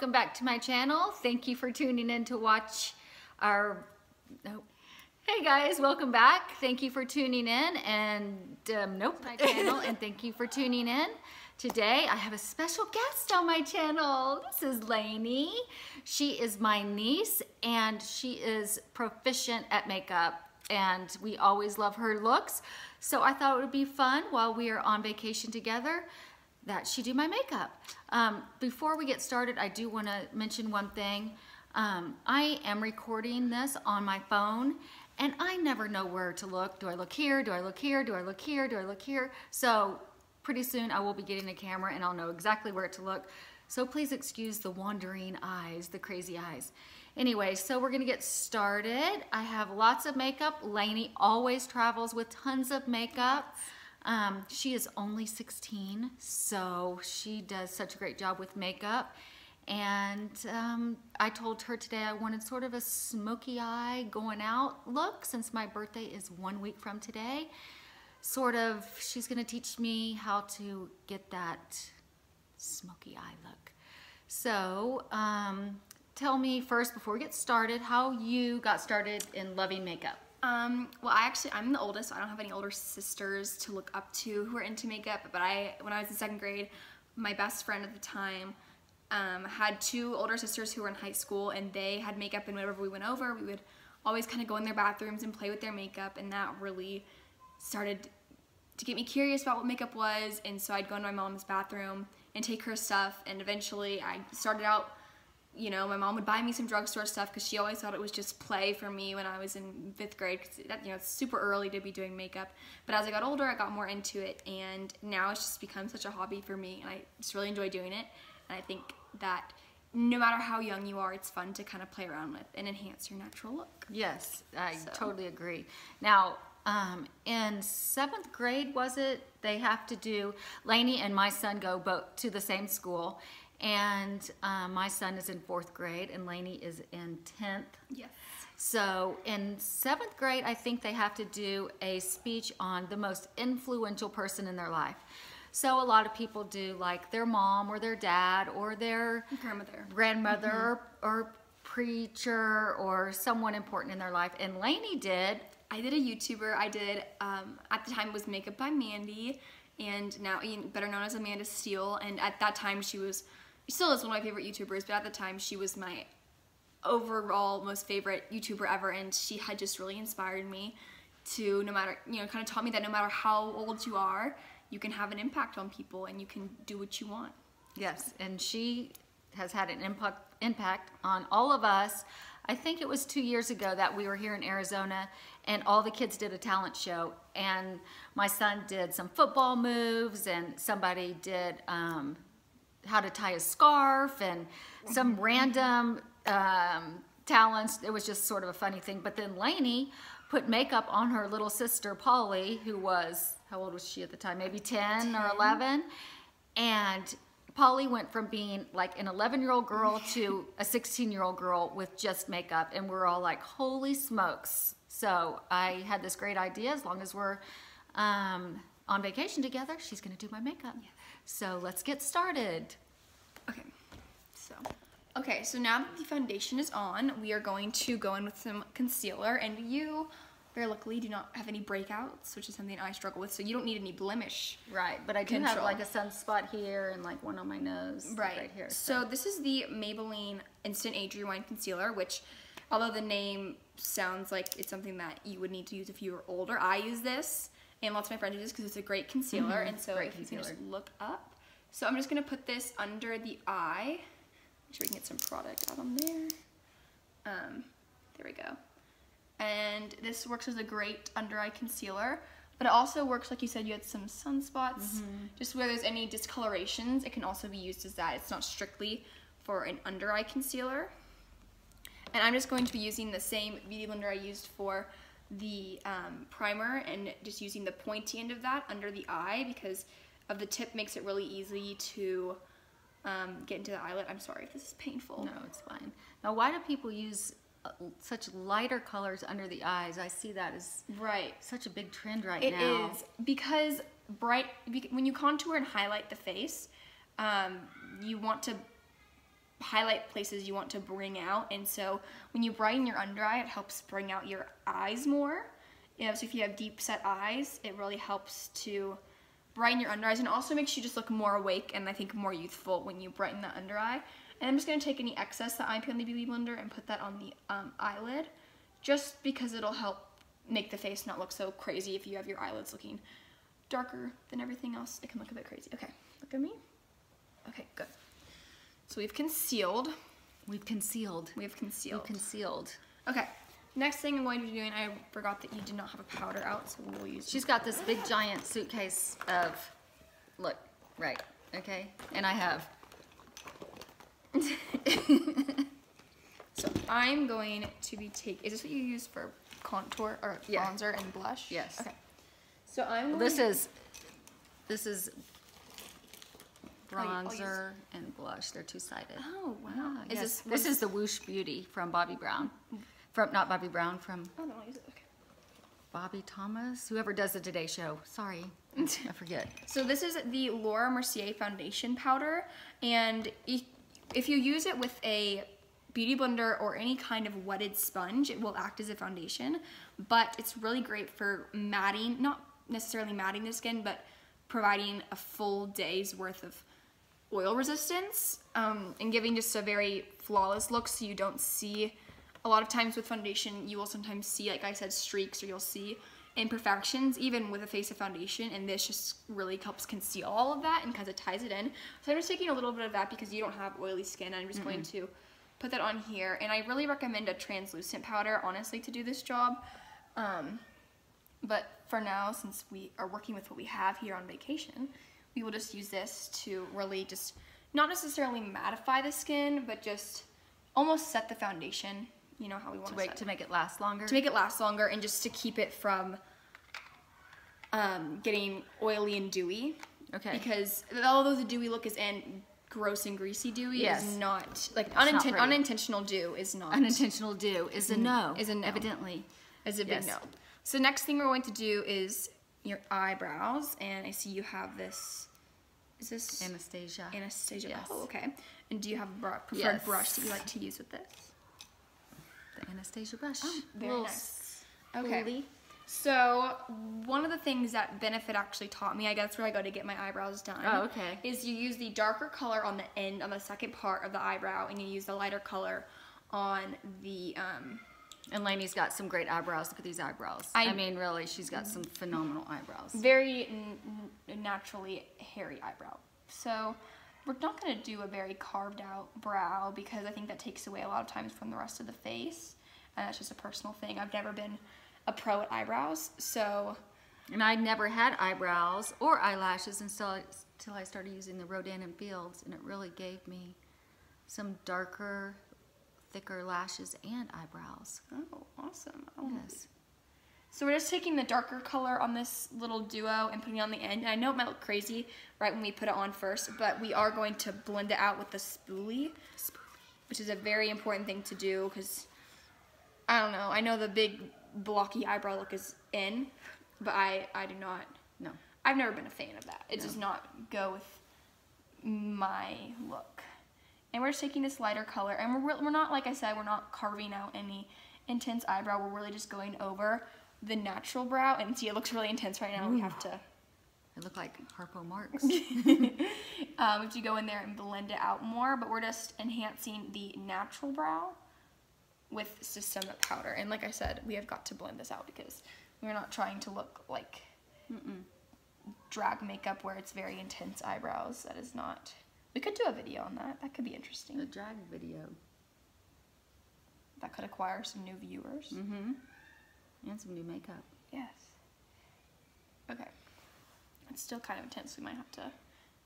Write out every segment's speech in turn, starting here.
welcome back to my channel. Thank you for tuning in to watch our, hey guys, welcome back. Thank you for tuning in and my channel, and thank you for tuning in. Today I have a special guest on my channel. This is Lainey. She is my niece and she is proficient at makeup and we always love her looks. So I thought it would be fun while we are on vacation together that she do my makeup. Before we get started, I do want to mention one thing. I am recording this on my phone and I never know where to look. Do I look here? Do I look here? Do I look here? Do I look here? So pretty soon I will be getting a camera and I'll know exactly where to look. So please excuse the wandering eyes, the crazy eyes. Anyway, so we're gonna get started. I have lots of makeup. Lainey always travels with tons of makeup. She is only 16, so she does such a great job with makeup. And I told her today I wanted sort of a smoky eye going out look since my birthday is 1 week from today. Sort of, she's gonna teach me how to get that smoky eye look. So, tell me first, before we get started, how you got started in loving makeup. Well, I'm the oldest, so I don't have any older sisters to look up to who are into makeup, but when I was in 2nd grade, my best friend at the time had 2 older sisters who were in high school, and they had makeup, and whenever we went over, we would always kind of go in their bathrooms and play with their makeup, and that really started to get me curious about what makeup was. And so I'd go into my mom's bathroom and take her stuff, and eventually I started out, you know, my mom would buy me some drugstore stuff because she always thought it was just play for me when I was in 5th grade, because you know, it's super early to be doing makeup. But as I got older, I got more into it, and now it's just become such a hobby for me, and I just really enjoy doing it. And I think that no matter how young you are, it's fun to kind of play around with and enhance your natural look. Yes, I totally agree. Now, in 7th grade, was it, they have to do, Lainey and my son go both to the same school, and my son is in 4th grade and Lainey is in 10th. Yes. So in 7th grade, I think they have to do a speech on the most influential person in their life. So a lot of people do like their mom or their dad or their grandmother or preacher or someone important in their life. And Lainey did. I did a YouTuber. I did, at the time it was Makeup by Mandy, and now better known as Amanda Steele. And at that time she still is one of my favorite YouTubers, but at the time she was my overall most favorite YouTuber ever, and she had just really inspired me to, no matter, you know, kind of taught me that no matter how old you are, you can have an impact on people and you can do what you want. Yes, and she has had an impact on all of us. I think it was 2 years ago that we were here in Arizona and all the kids did a talent show, and my son did some football moves and somebody did how to tie a scarf and some random talents. It was just sort of a funny thing. But then Lainey put makeup on her little sister Polly, who was, how old was she at the time? Maybe 10 or 11. And Polly went from being like an 11-year-old girl to a 16-year-old girl with just makeup, and we're all like, holy smokes. So I had this great idea, as long as we're on vacation together, she's gonna do my makeup. Yeah. So let's get started. Okay, so now that the foundation is on, we are going to go in with some concealer, and you, very luckily, do not have any breakouts, which is something I struggle with, so you don't need any blemish. Right, but I do have like a sunspot here and like one on my nose right here. So this is the Maybelline Instant Age Rewind Concealer, which, although the name sounds like it's something that you would need to use if you were older, I use this, and lots of my friends use this because it's a great concealer, and so if you can just look up. So I'm just going to put this under the eye. Make sure we can get some product out on there. There we go. And this works as a great under eye concealer, but it also works, like you said, you had some sunspots. Just where there's any discolorations, it can also be used as that. It's not strictly for an under eye concealer. And I'm just going to be using the same beauty blender I used for the primer, and just using the pointy end of that under the eye, because of the tip makes it really easy to get into the eyelid. I'm sorry if this is painful. No, it's fine. Now, why do people use such lighter colors under the eyes? I see that as such a big trend right now. It is, because when you contour and highlight the face, you want to highlight places you want to bring out. And so when you brighten your under eye, it helps bring out your eyes more. You know, so if you have deep set eyes, it really helps to brighten your under eyes, and also makes you just look more awake and I think more youthful when you brighten the under eye. And I'm just going to take any excess that I put in the Beauty Blender and put that on the eyelid, just because it'll help make the face not look so crazy. If you have your eyelids looking darker than everything else, it can look a bit crazy. Okay, look at me. Okay, good. So we've concealed. We've concealed. We've concealed. We've concealed. Okay, next thing I'm going to be doing, I forgot that you did not have a powder out, so we'll use She's got this big giant suitcase of, look, right, okay? And I have. So I'm going to be taking, is this what you use for contour or bronzer and blush? Yes. Okay. So I'm going This is bronzer and blush. They're two-sided. Oh, wow. Yes. This is the Whoosh Beauty from Bobbi Brown. Not Bobbi Brown, from Oh, no, I'll use it. Okay. Bobby Thomas, whoever does the Today Show. Sorry, I forget. So this is the Laura Mercier foundation powder, and if you use it with a Beauty Blender or any kind of wetted sponge, it will act as a foundation, but it's really great for matting, not necessarily matting the skin, but providing a full day's worth of oil resistance, and giving just a very flawless look, so you don't see, a lot of times with foundation, you will sometimes see, like I said, streaks, or you'll see imperfections, even with a face of foundation, and this just really helps conceal all of that and kind of ties it in. So I'm just taking a little bit of that because you don't have oily skin. I'm just going to put that on here, and I really recommend a translucent powder, honestly, to do this job. But for now, since we are working with what we have here on vacation, we will just use this to really just, not necessarily mattify the skin, but just almost set the foundation, you know how we want to set it. To make it last longer? To make it last longer, and just to keep it from getting oily and dewy. Okay. Because although the dewy look is in, gross and greasy dewy is not, like unintentional dew is not. Unintentional dew is a no. Is a no. Evidently. Is a big no. So next thing we're going to do is your eyebrows, and I see you have this, is this? Anastasia. Anastasia. Yes. Oh, okay. And do you have a preferred brush that you like to use with this? The Anastasia brush. Oh, very nice. Okay. So one of the things that Benefit actually taught me, I guess where I go to get my eyebrows done. Oh, okay. Is you use the darker color on the end, on the second part of the eyebrow, and you use the lighter color on the, And Lainey's got some great eyebrows. Look at these eyebrows. I mean, really, she's got some phenomenal eyebrows. Very naturally hairy eyebrow. So we're not going to do a very carved out brow, because I think that takes away a lot of times from the rest of the face. And that's just a personal thing. I've never been a pro at eyebrows, so. And I never had eyebrows or eyelashes until I started using the Rodin & Fields, and it really gave me some darker, thicker lashes and eyebrows. Oh, awesome. Yes. So we're just taking the darker color on this little duo and putting it on the end. And I know it might look crazy right when we put it on first, but we are going to blend it out with the spoolie, which is a very important thing to do, because, I don't know, I know the big blocky eyebrow look is in, but I do not. No. I've never been a fan of that. It does not go with my look. And we're just taking this lighter color, and we're not, like I said, we're not carving out any intense eyebrow. We're really just going over the natural brow, and see, it looks really intense right now. Ooh. We have to. It look like Harpo Marx. We have to go in there and blend it out more, but we're just enhancing the natural brow with some powder. And like I said, we have got to blend this out because we're not trying to look like drag makeup where it's very intense eyebrows. That is not. We could do a video on that. That could be interesting. A drag video. That could acquire some new viewers. And some new makeup. Yes. Okay. It's still kind of intense. We might have to.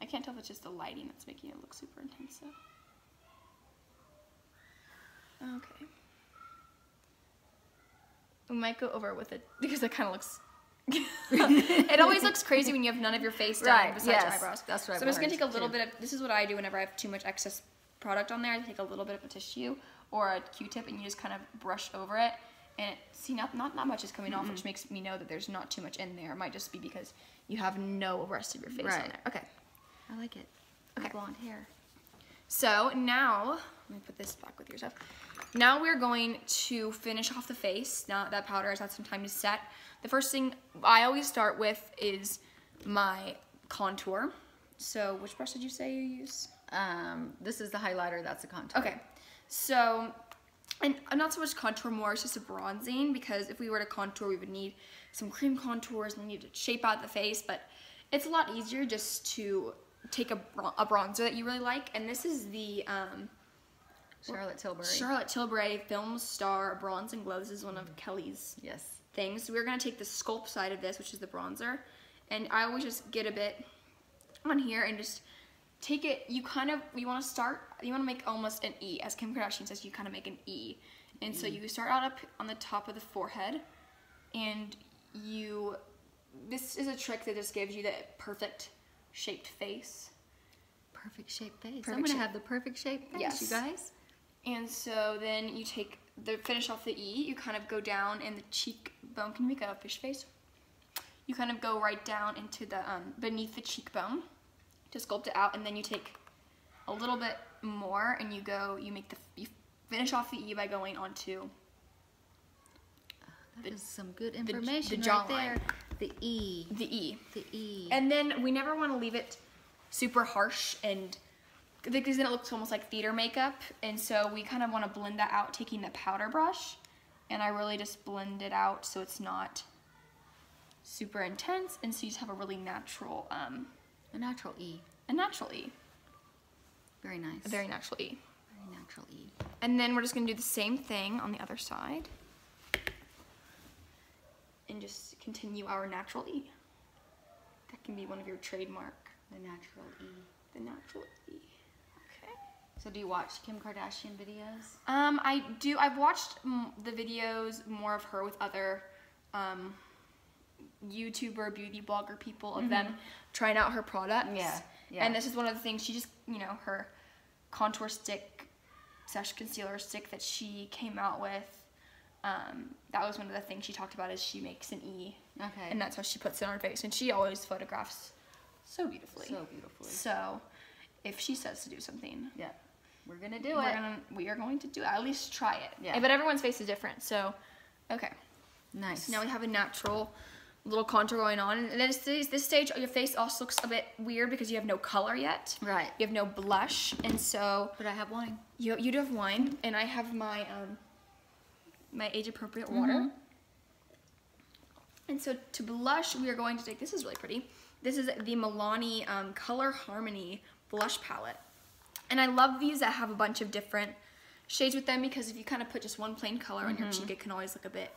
I can't tell if it's just the lighting that's making it look super intense. So. Okay. We might go over with it because it kind of looks. It always looks crazy when you have none of your face done besides your eyebrows. That's right. So I'm just gonna take a little bit of. This is what I do whenever I have too much excess product on there. I take a little bit of a tissue or a Q-tip, and you just kind of brush over it. And see, not much is coming off, which makes me know that there's not too much in there. It might just be because you have no rest of your face on there. Okay. I like it. Okay. Blonde hair. So now, let me put this back with your stuff. Now we're going to finish off the face. Now that powder has had some time to set. The first thing I always start with is my contour. So which brush did you say you use? This is the highlighter, that's a contour. Okay, so, and not so much contour more, it's just a bronzing, because if we were to contour, we would need some cream contours and we need to shape out the face, but it's a lot easier just to take a bronzer that you really like, and this is the Charlotte Tilbury Filmstar Bronze and Glow. This is one of Kelly's things. So we're going to take the sculpt side of this, which is the bronzer, and I always just get a bit on here and just take it, you want to make almost an E. As Kim Kardashian says, you kind of make an E. And so you start out up on the top of the forehead, and this is a trick that just gives you the perfect shaped face. Perfect shaped face. I'm going to have the perfect shaped face, you guys. And so then you take finish off the E, you kind of go down in the cheekbone. Can you make a fish face? You kind of go right down into the, beneath the cheekbone to sculpt it out, and then you take a little bit more and you finish off the E by going onto that is some good information the right there. The E. The E. The E. And then we never want to leave it super harsh, and because then it looks almost like theater makeup, and so we kind of want to blend that out taking the powder brush, and I really just blend it out so it's not super intense, and so you just have a really natural a natural E. A natural E. Very nice. A very natural E. Very natural E. And then we're just going to do the same thing on the other side. And just continue our natural E. That can be one of your trademark. The natural E. The natural E. Okay. So do you watch Kim Kardashian videos? I do. I've watched the videos more of her with other YouTuber, beauty blogger people of them trying out her products. Yeah. And this is one of the things she just, her contour stick / concealer stick that she came out with. That was one of the things she talked about is she makes an E. Okay. And that's how she puts it on her face. And she always photographs so beautifully. So beautifully. So if she says to do something. Yeah. We're going to do it. We are going to do it. At least try it. Yeah. But everyone's face is different. So, okay. Nice. So now we have a natural little contour going on, and then this stage your face also looks a bit weird because you have no color yet. Right. You have no blush, and so. But I have wine. You do have wine, and I have my my age appropriate water. And so to blush, we are going to take. This is really pretty. This is the Milani Color Harmony blush palette, and I love these that have a bunch of different shades with them because if you kind of put just one plain color on your cheek, it can always look a bit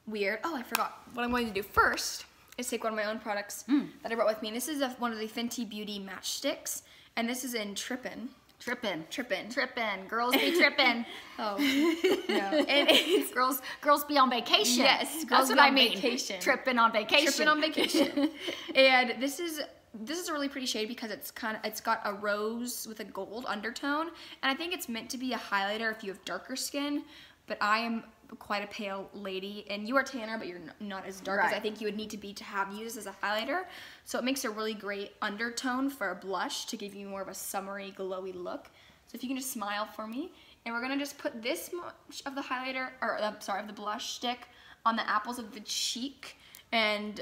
weird. Oh, I forgot. What I'm going to do first is take one of my own products that I brought with me. And this is one of the Fenty Beauty matchsticks, and this is in Trippin. Trippin. Trippin. Trippin. Girls be trippin. Oh, no. And it's girls be on vacation. Yes, that's what I mean. Vacation. Trippin on vacation. Trippin on vacation. And this is a really pretty shade because it's got a rose with a gold undertone, and I think it's meant to be a highlighter if you have darker skin. But I am quite a pale lady, and you are tanner, but you're not as dark as I think you would need to be to have used as a highlighter. So it makes a really great undertone for a blush to give you more of a summery, glowy look. So if you can just smile for me, and we're gonna just put this much of the highlighter, or of the blush stick on the apples of the cheek. And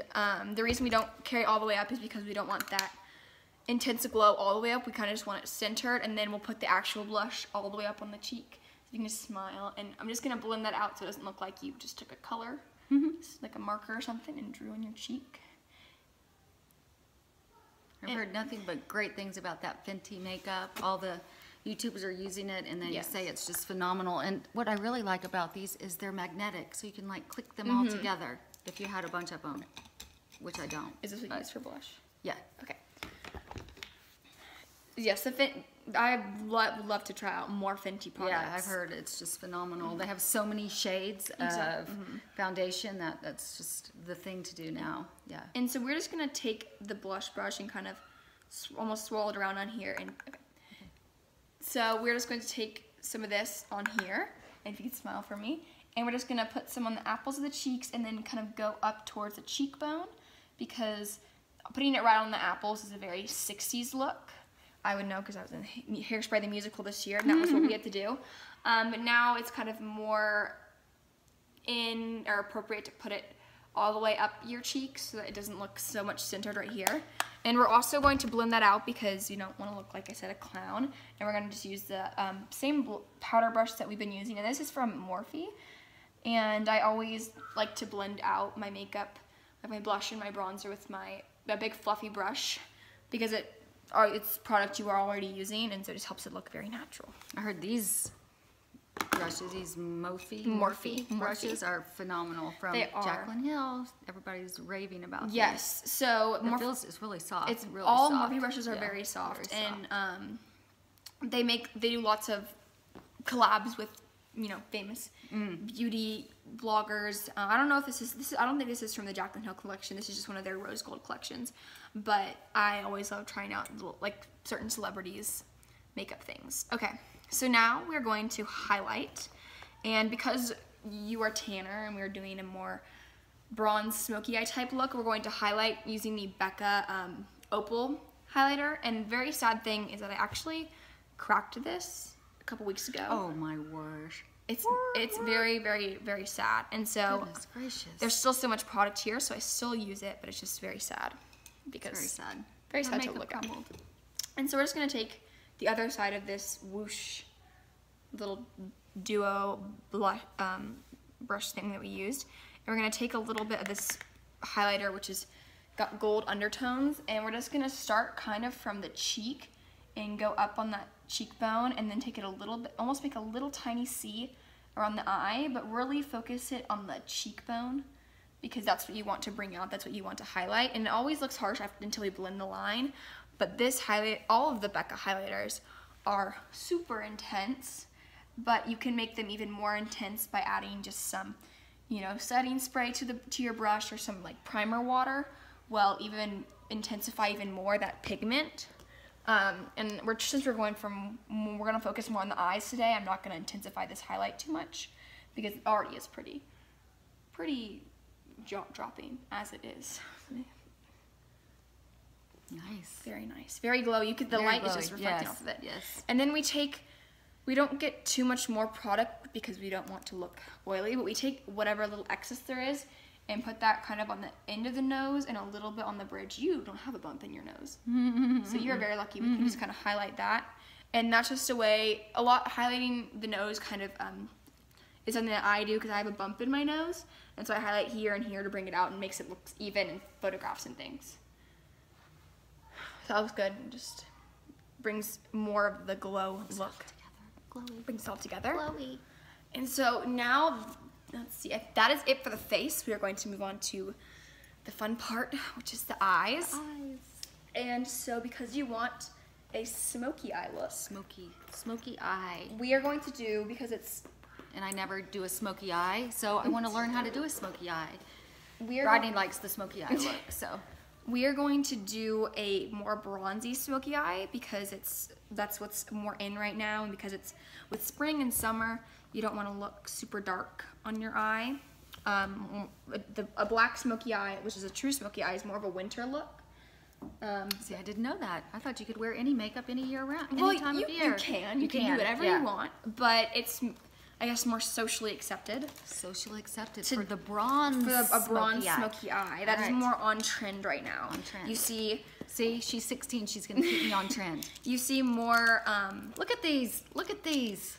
the reason we don't carry it all the way up is because we don't want that intense glow all the way up. We kind of just want it centered, and then we'll put the actual blush all the way up on the cheek. You can just smile, and I'm just gonna blend that out so it doesn't look like you just took a color, like a marker or something, and drew on your cheek. I've heard nothing but great things about that Fenty makeup. All the YouTubers are using it, and they say it's just phenomenal. And what I really like about these is they're magnetic, so you can like click them all together if you had a bunch of them, which I don't. Is this what you use for blush? Yeah. Okay. Yes, I would love to try out more Fenty products. Yeah, I've heard it's just phenomenal. They have so many shades of foundation that's just the thing to do now. Yeah. And so we're just gonna take the blush brush and kind of almost swirl it around on here. And so we're just going to take some of this on here, and if you could smile for me, and we're just gonna put some on the apples of the cheeks and then kind of go up towards the cheekbone, because putting it right on the apples is a very 60s look. I would know because I was in Hairspray the musical this year, and that was what we had to do. But now it's kind of more in or appropriate to put it all the way up your cheeks so that it doesn't look so much centered right here. And we're also going to blend that out because you don't want to look, like I said, a clown. And we're going to just use the same powder brush that we've been using. And this is from Morphe. And I always like to blend out my makeup, like my blush and my bronzer with a big fluffy brush because it's product you are already using, and so it just helps it look very natural. I heard these brushes, these Morphe brushes are phenomenal from Jaclyn Hill. Everybody's raving about these. Yes, so it's really soft. It's really all soft. Morphe brushes are very soft, and they do lots of collabs with famous beauty bloggers. I don't know if this is. I don't think this is from the Jaclyn Hill collection. This is just one of their rose gold collections. But I always love trying out like certain celebrities' makeup things. Okay, so now we're going to highlight, and because you are tanner and we're doing a more bronze smoky eye type look, we're going to highlight using the Becca Opal highlighter. And very sad thing is that I actually cracked this a couple weeks ago. Oh my word. It's very, very, very sad. And so Goodness gracious. There's still so much product here, so I still use it, but it's just very sad. Because Very sad. Very sad to look at. And so we're just going to take the other side of this whoosh little duo brush thing that we used, and we're going to take a little bit of this highlighter, which has got gold undertones, and we're just going to start kind of from the cheek and go up on that cheekbone, and then take it a little bit, almost make a little tiny C around the eye, but really focus it on the cheekbone because that's what you want to bring out, that's what you want to highlight. And it always looks harsh until you blend the line, but this highlight, all of the Becca highlighters are super intense, but you can make them even more intense by adding just some, setting spray to your brush or some like primer water, will even intensify even more that pigment. And since we're going to focus more on the eyes today, I'm not going to intensify this highlight too much because it already is pretty jaw-dropping as it is. Nice. Very nice. Very glowy. The light is just reflecting off of it. Yes. And then we don't get too much more product because we don't want to look oily, but we take whatever little excess there is and put that kind of on the end of the nose and a little bit on the bridge. You don't have a bump in your nose. So you're very lucky. We can just kind of highlight that. And that's just highlighting the nose kind of is something that I do because I have a bump in my nose. And so I highlight here and here to bring it out and makes it look even in photographs and things. So that was good. It just brings more of the glow look. Glowy. Brings it all together. Glowy. And so now, let's see, if that is it for the face, we are going to move on to the fun part, which is the eyes. And so because you want a smoky eye look. Smoky eye. We are going to do, because it's... And I never do a smoky eye, so I want to learn how to do a smoky eye. Rodney likes the smoky eye look, so. We are going to do a more bronzy smoky eye because that's what's more in right now, and because it's with spring and summer, you don't want to look super dark on your eye. A black smoky eye, which is a true smoky eye, is more of a winter look. See, I didn't know that. I thought you could wear any makeup any year round, well, any time of year. You can do whatever you want, but it's, I guess, more socially accepted. Socially accepted for the bronze a bronze smoky eye. That is more on trend right now. On trend. You see, she's 16. She's gonna keep me on trend. You see more. Look at these. Look at these.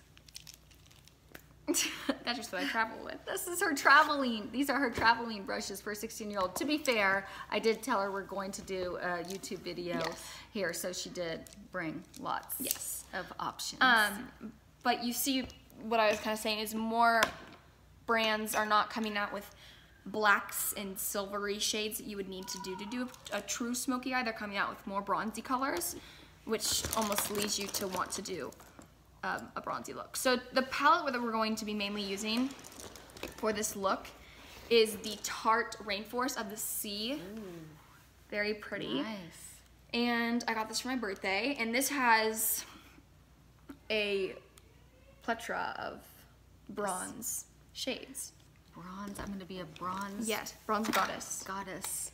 That's just what I travel with. This is her traveling. These are her traveling brushes for a 16-year-old. To be fair, I did tell her we're going to do a YouTube video here, so she did bring lots of options. But you see, what I was kind of saying is more brands are not coming out with blacks and silvery shades that you would need to do a true smoky eye. They're coming out with more bronzy colors, which almost leads you to want to do a bronzy look. So the palette that we're going to be mainly using for this look is the Tarte Rainforest of the Sea. Ooh, very pretty. Nice. And I got this for my birthday, and this has a plethora of bronze shades. Bronze. I'm going to be a bronze. Yes, bronze goddess. Goddess.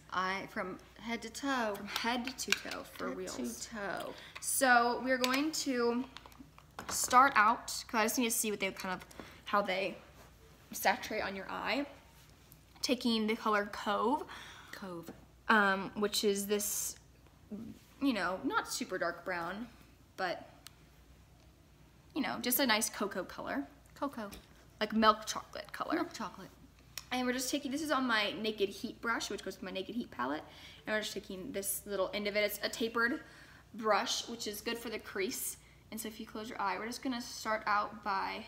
Head to toe. From head to toe for reals. Head to toe. So we're going to start out, because I just need to see what they kind of, how they saturate on your eye. Taking the color Cove, which is this, you know, not super dark brown, but, you know, just a nice cocoa color. Cocoa. Like milk chocolate color. Milk chocolate. And we're just taking, this is on my Naked Heat brush, which goes with my Naked Heat palette. And we're just taking this little end of it. It's a tapered brush, which is good for the crease. And so if you close your eye, we're just gonna start out by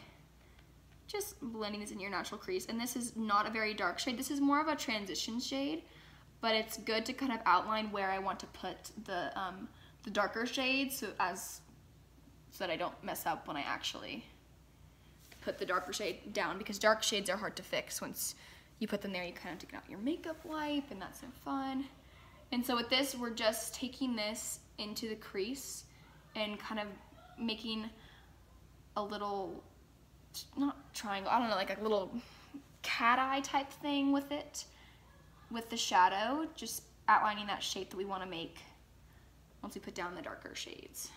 just blending this in your natural crease. And this is not a very dark shade. This is more of a transition shade, but it's good to kind of outline where I want to put the darker shades so that I don't mess up when I actually put the darker shade down, because dark shades are hard to fix. Once you put them there, you kind of take out your makeup wipe, and that's no fun. And so with this, we're just taking this into the crease and kind of making a little, not triangle, I don't know, like a little cat eye type thing with it, with the shadow, just outlining that shape that we want to make once we put down the darker shades.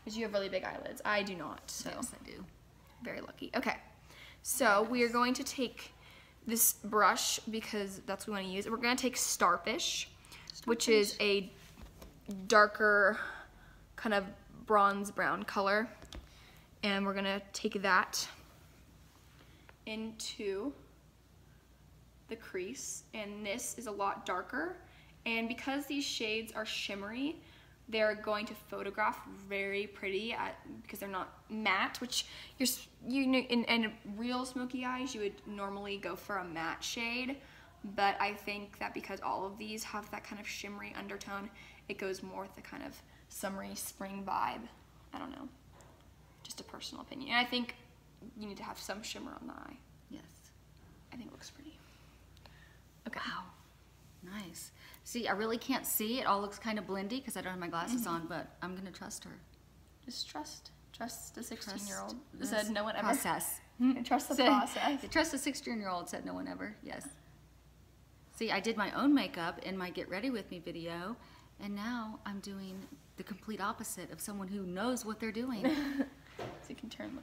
Because you have really big eyelids. I do not, so. Yes, I do. Very lucky. Okay, so we are going to take this brush, because that's what we want to use. We're going to take Starfish, which is a darker kind of bronze brown color, and we're going to take that into the crease, and this is a lot darker, and because these shades are shimmery, they're going to photograph very pretty because they're not matte, which in real smoky eyes you would normally go for a matte shade, but I think that because all of these have that kind of shimmery undertone, it goes more with the kind of summery spring vibe. I don't know, just a personal opinion. And I think you need to have some shimmer on the eye. Yes. I think it looks pretty. Okay. Wow. Nice. See, I really can't see. It all looks kind of blendy because I don't have my glasses on, but I'm going to trust her. Just trust the 16-year-old. Said no one ever. Process. Trust the process. Trust the 16-year-old, said no one ever. Yes. See, I did my own makeup in my Get Ready With Me video, and now I'm doing the complete opposite of someone who knows what they're doing. So you can turn,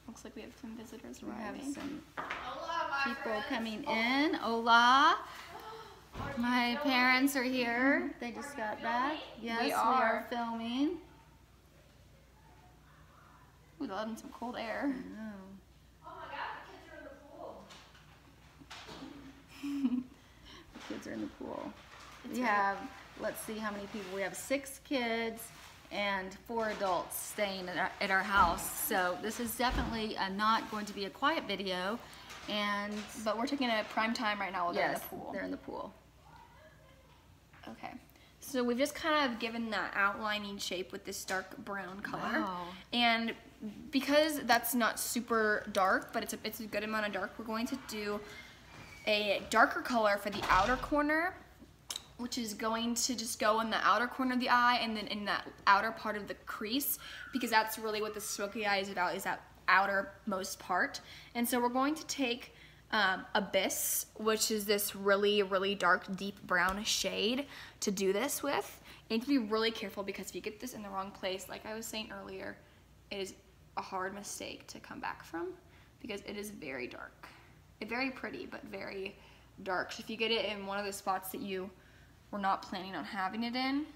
looks like we have some visitors arriving. We have some people coming in. Hola. My parents are here. They just got back. Yes, we are filming. Ooh, they're letting some cold air. I know. Oh my god, the kids are in the pool. The kids are in the pool. We have, let's see how many people. We have 6 kids and 4 adults staying at our house. So this is definitely not going to be a quiet video. But we're taking a prime time right now while they're in the pool. They're in the pool. Okay, so we've just kind of given that outlining shape with this dark brown color. Wow. And because that's not super dark, but it's a good amount of dark, we're going to do a darker color for the outer corner, which is going to just go in the outer corner of the eye and then in that outer part of the crease, because that's really what the smoky eye is about, is that outermost part. And so we're going to take Abyss, which is this really, really dark, deep brown shade to do this with. And you have to be really careful, because if you get this in the wrong place, like I was saying earlier, it is a hard mistake to come back from, because it is very dark. It's very pretty, but very dark. So if you get it in one of the spots that you were not planning on having it in,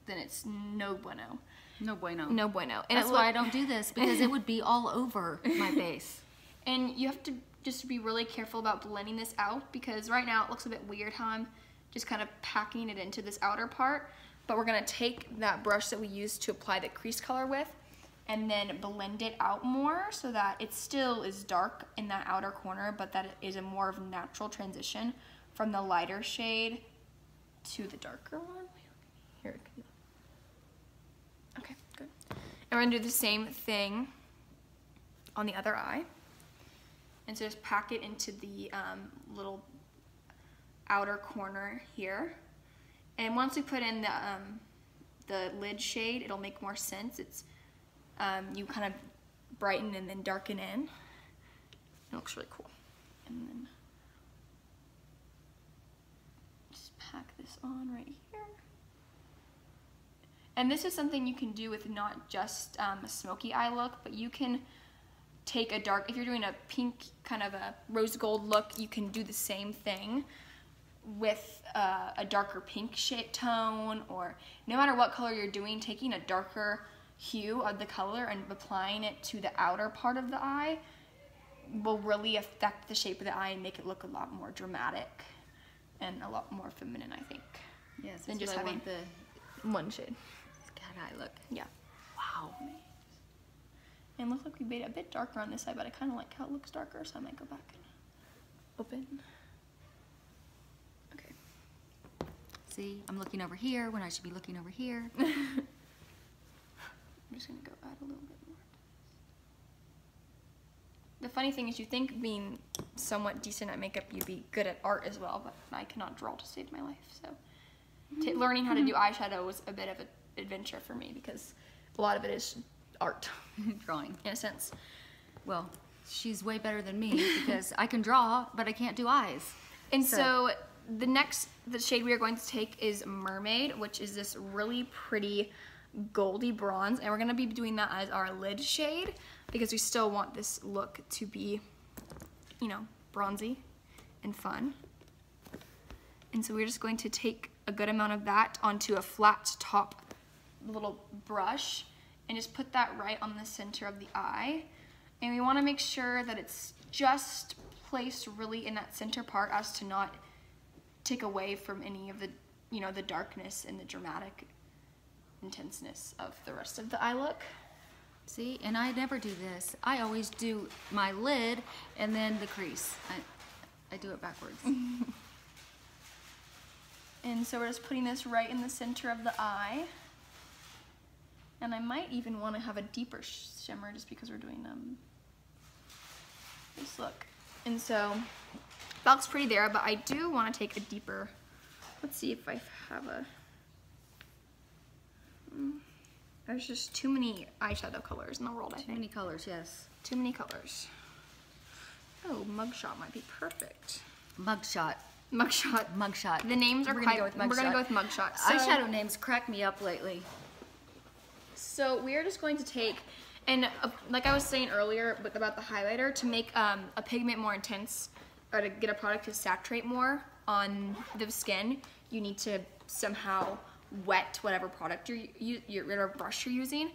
then it's no bueno. No bueno. No bueno. And that's why I don't do this, because it would be all over my face. And you have to just be really careful about blending this out, because right now it looks a bit weird how I'm just kind of packing it into this outer part. But we're going to take that brush that we used to apply the crease color with and then blend it out more so that it still is dark in that outer corner, but that it is a more of a natural transition from the lighter shade to the darker one. Here it could be. Okay, good. And we're going to do the same thing on the other eye. And so just pack it into the little outer corner here. And once we put in the lid shade, it'll make more sense. It's you kind of brighten and then darken in. It looks really cool. And then on right here. And this is something you can do with not just a smoky eye look, but you can take a dark, if you're doing a pink, kind of a rose gold look, you can do the same thing with a darker pink shade tone, or no matter what color you're doing, taking a darker hue of the color and applying it to the outer part of the eye will really affect the shape of the eye and make it look a lot more dramatic and a lot more feminine, I think. Yes, than just having the one shade. Cat eye look. Yeah. Wow. And looks like we made it a bit darker on this side, but I kind of like how it looks darker, so I might go back and open. Okay. See, I'm looking over here when I should be looking over here. I'm just gonna go add a little bit more. The funny thing is, you think being somewhat decent at makeup, you'd be good at art as well, but I cannot draw to save my life, so learning how to do eyeshadow was a bit of an adventure for me because a lot of it is art. Drawing. In a sense. Well, she's way better than me because I can draw, but I can't do eyes. And so the shade we are going to take is Mermaid, which is this really pretty goldy bronze, and we're going to be doing that as our lid shade because we still want this look to be, you know, bronzy and fun. And so we're just going to take a good amount of that onto a flat top little brush and just put that right on the center of the eye. And we want to make sure that it's just placed really in that center part as to not take away from any of the, you know, the darkness and the dramatic intenseness of the rest of the eye look. See, and I never do this. I always do my lid and then the crease. I do it backwards. And so we're just putting this right in the center of the eye. And I might even want to have a deeper shimmer just because we're doing this look. And so that looks pretty there, but I do want to take a deeper, let's see if I have a, there's just too many eyeshadow colors in the world, I think. Too many colors, yes. Too many colors. Oh, mugshot might be perfect. Mugshot. Mugshot. Mugshot. The names are We're quite, gonna go with mugshot. we're gonna go with mugshot. So, Eyeshadow names crack me up lately. so we're just going to take, and like I was saying earlier about the highlighter, to make a pigment more intense, or to get a product to saturate more on the skin, you need to somehow wet whatever product whatever brush you're using.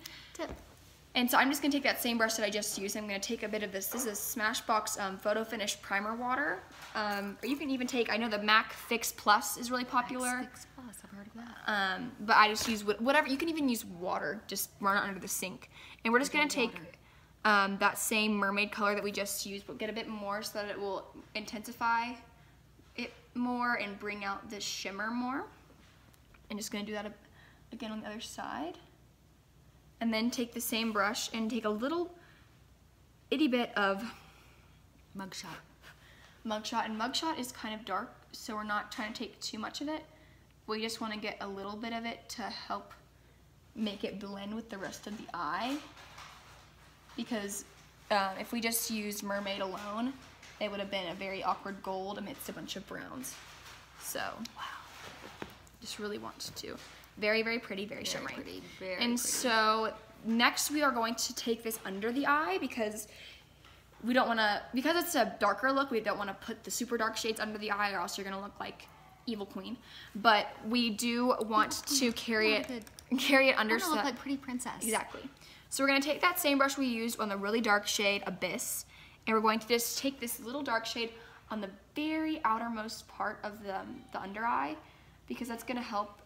And so I'm just gonna take that same brush that I just used. I'm gonna take a bit of this is Smashbox Photo Finish Primer Water. Or you can even take, I know the MAC Fix Plus is really popular. Fix Plus, I've heard of that. But I just use whatever, you can even use water, just run it under the sink. And we're just gonna take that same mermaid color that we just used, but get a bit more so that it will intensify it more and bring out this shimmer more. And just gonna do that again on the other side. And then take the same brush and take a little itty bit of Mugshot. Mugshot. And Mugshot is kind of dark, so we're not trying to take too much of it. We just want to get a little bit of it to help make it blend with the rest of the eye. Because if we just used Mermaid alone, it would have been a very awkward gold amidst a bunch of browns. So, wow. Just really want to. Very, very pretty, very shimmery. Pretty, very and pretty. so next we are going to take this under the eye because we don't want to, because it's a darker look, we don't want to put the super dark shades under the eye or else you're going to look like Evil Queen. But we do want to carry it under. I look like Pretty Princess. Exactly. So we're going to take that same brush we used on the really dark shade Abyss, and we're going to just take this little dark shade on the very outermost part of the under eye, because that's going to help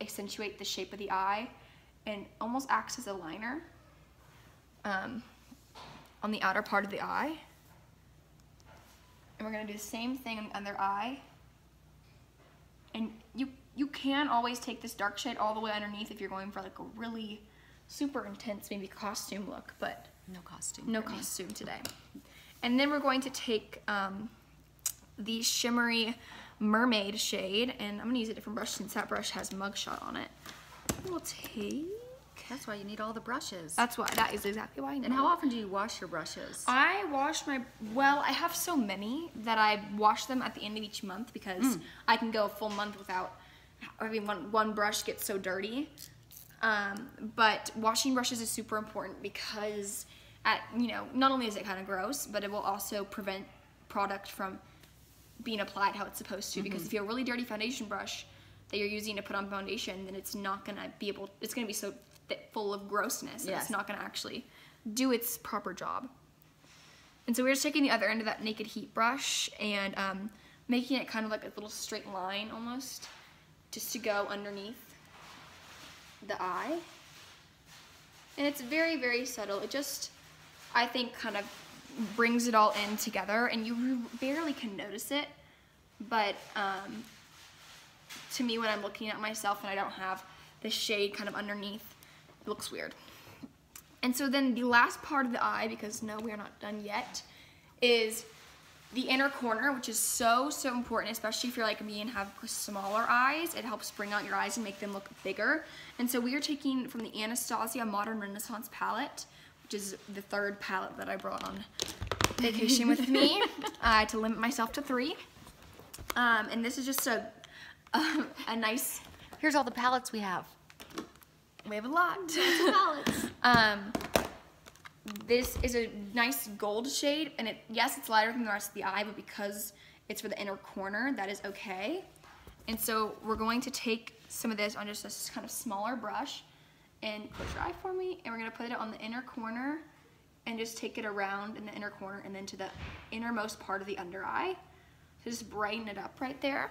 accentuate the shape of the eye and almost acts as a liner on the outer part of the eye. And we're going to do the same thing on the other eye. And you can always take this dark shade all the way underneath if you're going for like a really super intense maybe costume look, but no costume. No costume today. And then we're going to take the shimmery Mermaid shade, and I'm gonna use a different brush since that brush has Mugshot on it. We'll take That's why you need all the brushes. That's why. That is exactly why I need. And how often do you wash your brushes? I wash well, I have so many that I wash them at the end of each month because I can go a full month without having one brush get so dirty. But washing brushes is super important because not only is it kind of gross, but it will also prevent product from being applied how it's supposed to. Because if you have a really dirty foundation brush that you're using to put on foundation, then it's not gonna be it's gonna be so full of grossness and it's not gonna actually do its proper job. And so we're just taking the other end of that naked heat brush and making it kind of like a little straight line almost, just to go underneath the eye. And it's very, very subtle. It just, I think, kind of brings it all in together, and you barely can notice it. But to me, when I'm looking at myself and I don't have the shade kind of underneath, it looks weird. And so then the last part of the eye, because no, we are not done yet, is the inner corner, which is so, so important, especially if you're like me and have smaller eyes. It helps bring out your eyes and make them look bigger. And so we are taking from the Anastasia Modern Renaissance palette, which is the third palette that I brought on vacation with me to limit myself to 3. And this is just a nice... Here's all the palettes we have. We have a lot. Palettes. This is a nice gold shade, and it's lighter than the rest of the eye, but because it's for the inner corner, that is okay. And so we're going to take some of this on just a kind of smaller brush, and close your eye for me, and we're gonna put it on the inner corner and just take it around in the inner corner and then to the innermost part of the under eye. So just brighten it up right there.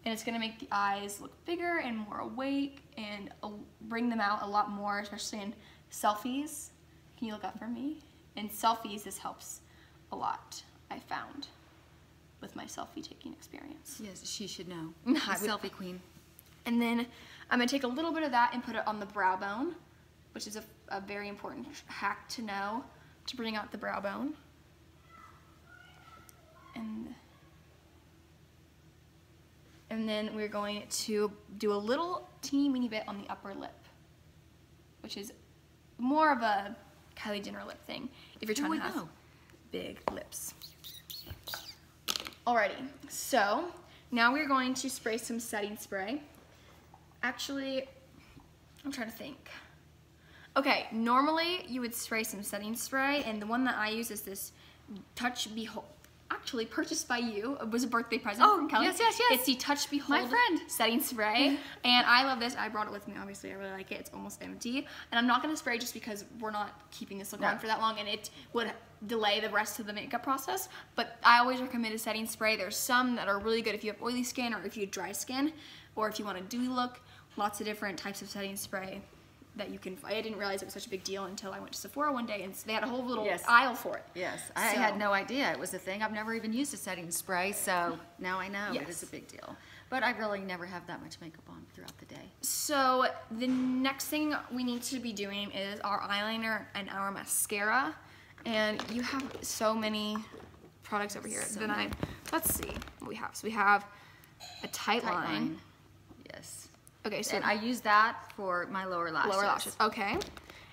And it's gonna make the eyes look bigger and more awake and bring them out a lot more, especially in selfies. Can you look up for me? In selfies, this helps a lot, I found, with my selfie taking experience. Yes, she should know. Selfie queen. And then I'm gonna take a little bit of that and put it on the brow bone, which is a very important hack to know to bring out the brow bone. And then we're going to do a little teeny weeny bit on the upper lip, which is more of a Kylie Jenner lip thing if you're trying to have big lips. Alrighty, so now we're going to spray some setting spray. Actually, I'm trying to think. Okay, normally you would spray some setting spray, and the one that I use is this Touch Behold. Actually purchased by you. It was a birthday present from Kelly. Yes. It's the Touch Behold My friend. setting spray. And I love this. I brought it with me, obviously. I really like it. It's almost empty. And I'm not going to spray just because we're not keeping this look on for that long, and it would delay the rest of the makeup process. But I always recommend a setting spray. There's some that are really good if you have oily skin or if you have dry skin, or if you want a dewy look. Lots of different types of setting spray that you can. I didn't realize it was such a big deal until I went to Sephora one day and they had a whole little aisle for it. Yes, I had no idea it was a thing. I've never even used a setting spray, so now I know it is a big deal. But I really never have that much makeup on throughout the day. So the next thing we need to be doing is our eyeliner and our mascara. And you have so many products over here. Let's see what we have. So we have a tight line. Yes. Okay, so and I use that for my lower lashes. Lower lashes. Okay.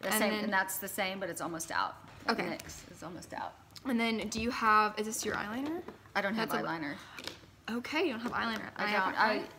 And that's the same, but it's almost out. Okay. The mix is almost out. And then do you have? Is this your eyeliner? I don't have eyeliner. Okay, you don't have eyeliner.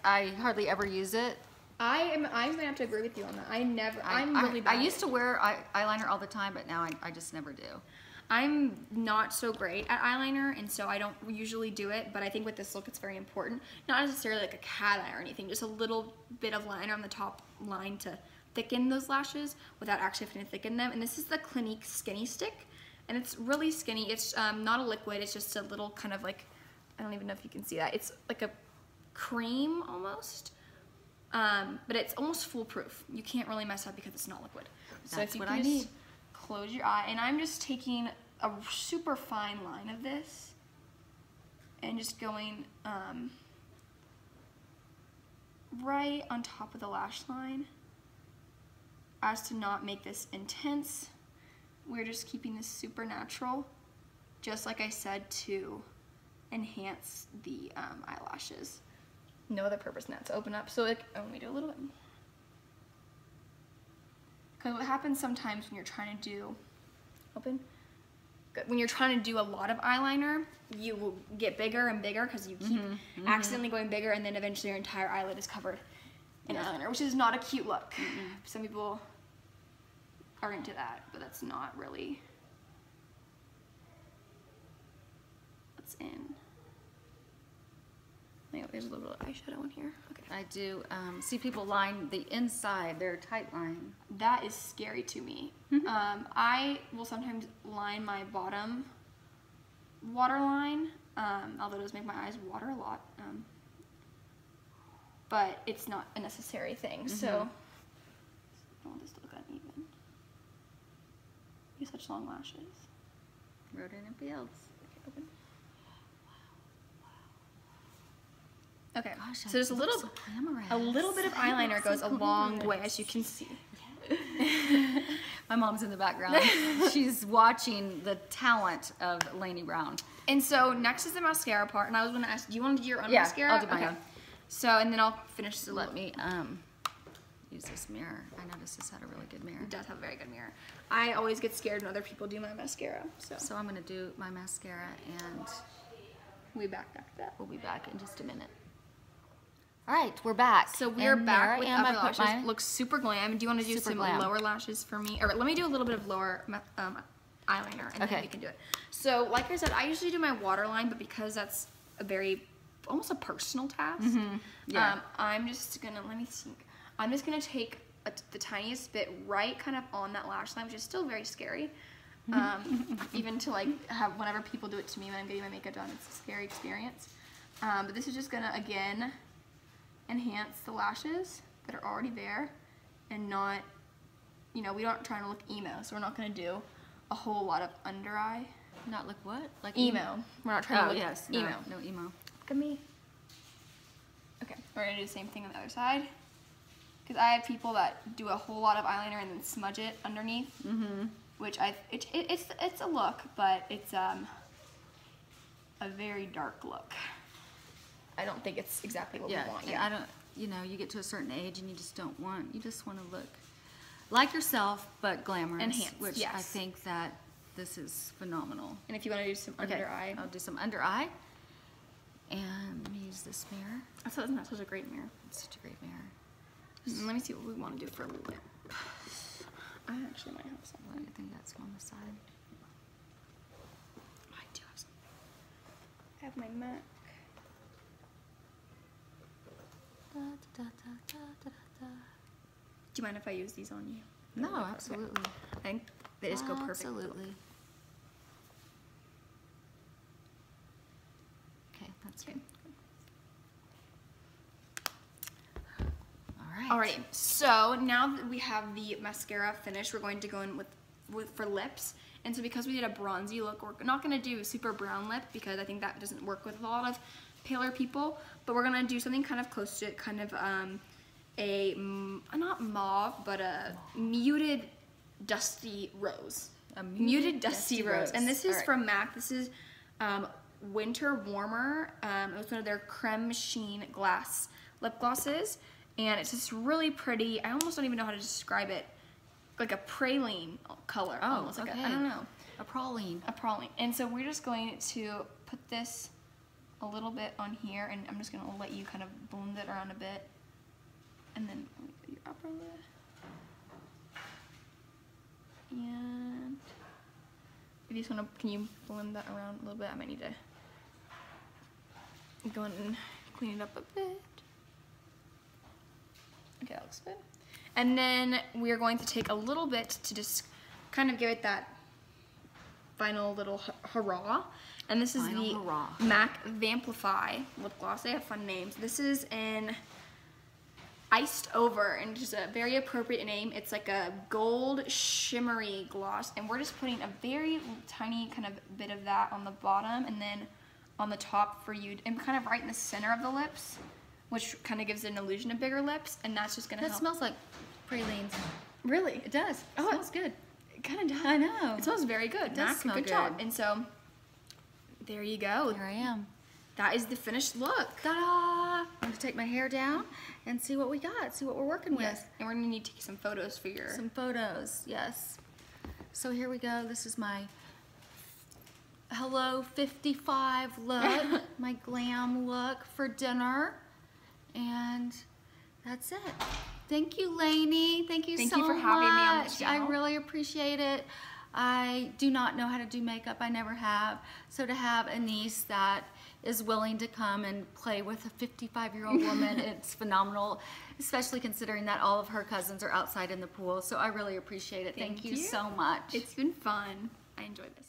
I hardly ever use it. I'm gonna have to agree with you on that. I'm really bad. I used to wear eyeliner all the time, but now I just never do. I'm not so great at eyeliner, and so I don't usually do it, but I think with this look it's very important. Not necessarily like a cat eye or anything, just a little bit of liner on the top line to thicken those lashes without actually having to thicken them. And this is the Clinique Skinny Stick, and it's really skinny. It's not a liquid, it's just a little kind of like, I don't even know if you can see that. It's like a cream almost, but it's almost foolproof. You can't really mess up because it's not liquid. So That's if you what can I need. Close your eye, and I'm just taking a super fine line of this and just going right on top of the lash line as to not make this intense. We're just keeping this super natural, just like I said, to enhance the eyelashes. No other purpose than that, to open up. So like, let me do a little bit. Because what happens sometimes when you're trying to do, when you're trying to do a lot of eyeliner, you will get bigger and bigger because you keep accidentally going bigger, and then eventually your entire eyelid is covered in eyeliner, which is not a cute look. Some people are into that, but that's not really what's in. There's a little bit of eyeshadow in here. Okay. I do see people line the inside, their tight line. That is scary to me. I will sometimes line my bottom waterline, although it does make my eyes water a lot. But it's not a necessary thing, so I don't want this to look uneven. You have such long lashes. Rodent and Fields. Okay, open. Okay, Gosh, so there's a little bit of eyeliner goes a long way, as you can see. My mom's in the background. She's watching the talent of Lainey Brown. And so next is the mascara part, and I was going to ask, do you want to do your own mascara? I'll do mine. Okay. So, and then I'll finish the Let me use this mirror. I noticed this had a really good mirror. It does have a very good mirror. I always get scared when other people do my mascara. So I'm going to do my mascara, and we'll be back after that. We'll be back in just a minute. All right, we're back. So we're back with upper lashes. Looks super glam. Do you want to do some lower lashes for me? Or let me do a little bit of lower eyeliner, and then we can do it. So, like I said, I usually do my waterline, but because that's almost a personal task, I'm just gonna, let me think. I'm just gonna take the tiniest bit right kind of on that lash line, which is still very scary. Even to like have, whenever people do it to me when I'm getting my makeup done, it's a scary experience. But this is just gonna, again, enhance the lashes that are already there, and not, we aren't trying to look emo, so we're not going to do a whole lot of under eye. Not look what? Like emo. We're not trying to look emo. No emo. Look at me. Okay, we're going to do the same thing on the other side, because I have people that do a whole lot of eyeliner and then smudge it underneath, which it's a look, but it's a very dark look. I don't think it's exactly what we want. Yeah, I don't, you get to a certain age and you just want to look like yourself, but glamorous. Enhanced, which I think that this is phenomenal. And if you want to do some under eye. I'll do some under eye. And let me use this mirror. That's such a great mirror. It's such a great mirror. Let me see what we want to do for a lip. I actually might have something. I think that's on the side. I do have something. I have my MAC. Do you mind if I use these on you? No, absolutely. Okay. I think they just go perfect. Absolutely. Okay, that's good. All right. So now that we have the mascara finished, we're going to go in for lips. And so because we did a bronzy look, we're not going to do a super brown lip because I think that doesn't work with a lot of paler people, but we're gonna do something kind of close to it, kind of not mauve, but a muted dusty rose. A muted dusty rose. And this is from MAC. This is Winter Warmer. It was one of their creme sheen glass lip glosses, and it's just really pretty. I almost don't even know how to describe it. Like a praline color. Oh, almost like I don't know. A praline. A praline. And so we're just going to put this a little bit on here, and I'm just gonna let you kind of blend it around a bit, and then let me put your upper lid, and if you just wanna, can you blend that around a little bit? I might need to go in and clean it up a bit. Okay, that looks good. And then we're going to take a little bit to just kind of give it that final little hurrah. And this is the MAC Vamplify lip gloss. They have fun names. This is an Iced Over, and just a very appropriate name. It's like a gold shimmery gloss, and we're just putting a very tiny kind of bit of that on the bottom, and then on the top for you, and kind of right in the center of the lips, which kind of gives it an illusion of bigger lips, and that's just gonna help. That smells like pralines. Really? It does. It smells good. It kind of does. I know. It smells very good. It does smell good job. And so, there you go. Here I am. That is the finished look. Ta-da! I'm gonna take my hair down and see what we got, see what we're working with. Yes, and we're gonna need to take some photos for your... Some photos, yes. So here we go. This is my Hello 55 look, my glam look for dinner. And that's it. Thank you, Lainey. Thank you so much. Thank you for having me on the channel. I really appreciate it. I do not know how to do makeup. I never have. So to have a niece that is willing to come and play with a 55-year-old woman, it's phenomenal, especially considering that all of her cousins are outside in the pool. So I really appreciate it. Thank you so much. It's been fun. I enjoyed this.